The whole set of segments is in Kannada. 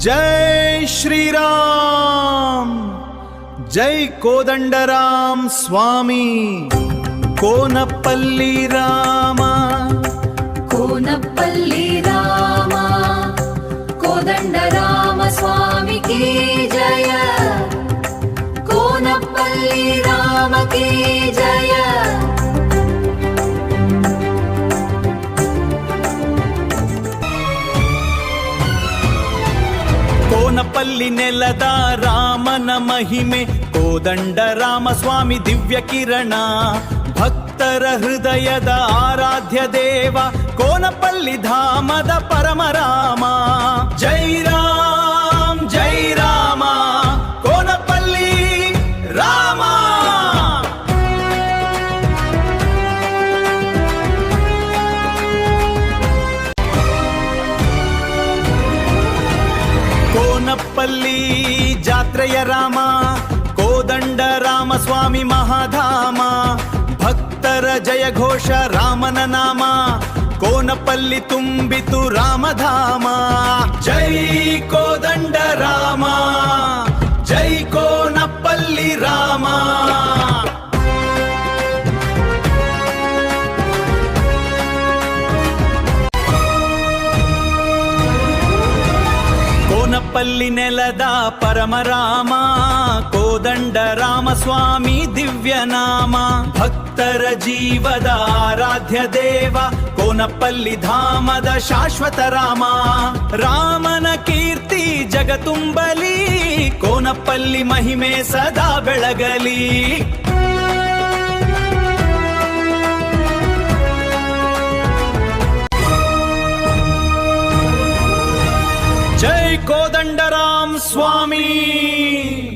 जय श्री राम, जय कोदंडराम स्वामी। कोनपल्ली राम, कोनपल्ली राम, कोदंडराम स्वामी की जय। कोनपल्ली राम की जय। ಕೋನಪಲ್ಲಿ ನೆಲದ ರಾಮನ ಮಹಿಮೆ, ಕೋದಂಡ ರಾಮ ಸ್ವಾಮಿ ದಿವ್ಯ ಕಿರಣ, ಭಕ್ತರ ಹೃದಯದ ಆರಾಧ್ಯ ದೇವ, ಕೋನಪಲ್ಲಿ ಧಾಮದ ಪರಮರಾಮ। ಜೈ ರಾಮ್ ಜೈ ರಾಮ, ಕೋನಪಲ್ಲಿ ರಾಮ। ಕೋನಪಲ್ಲಿ ಜಾತ್ರೆಯ ರಾಮ, ಕೋದಂಡ ರಾಮ ಸ್ವಾಮಿ ಮಹಾಧಾಮ, ಭಕ್ತರ ಜಯ ಘೋಷ ರಾಮನ ನಾಮ, ಕೋನಪಲ್ಲಿ ತುಂಬಿತು ರಾಮಧಾಮ। ಜೈ ಕೋದಂಡ ರಾಮ, ಜೈ ಕೋನಪಲ್ಲಿ ರಾಮ। ಕೋನಪಲ್ಲಿ ನೆಲದ ಪರಮರಾಮ, ಕೋದಂಡ ರಾಮ ಸ್ವಾಮಿ ದಿವ್ಯ ನಾಮ, ಭಕ್ತರ ಜೀವದ ಆರಾಧ್ಯ ದೇವ, ಕೋನಪಲ್ಲಿ ಧಾಮದ ಶಾಶ್ವತ ರಾಮ। ರಾಮನ ಕೀರ್ತಿ ಜಗತುಂಬಲಿ, ಕೋನಪಲ್ಲಿ ಮಹಿಮೆ ಸದಾ ಬೆಳಗಲಿ। ಜೈ ಕೋದಂಡರಾಮ್ ಸ್ವಾಮಿ,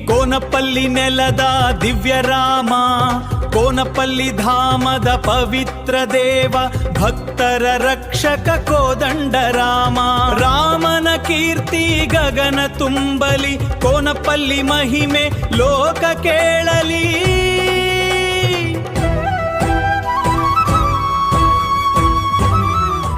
ಕೋನಪಲ್ಲಿ ನೆಲದ ದಿವ್ಯ ರಾಮ, ಕೋನಪಲ್ಲಿ ಧಾಮದ ಪವಿತ್ರ ದೇವ, ಭಕ್ತರ ರಕ್ಷಕ ಕೋದಂಡ ರಾಮ। ರಾಮನ ಕೀರ್ತಿ ಗಗನ ತುಂಬಲಿ, ಕೋನಪಲ್ಲಿ ಮಹಿಮೆ ಲೋಕ ಕೇಳಲಿ।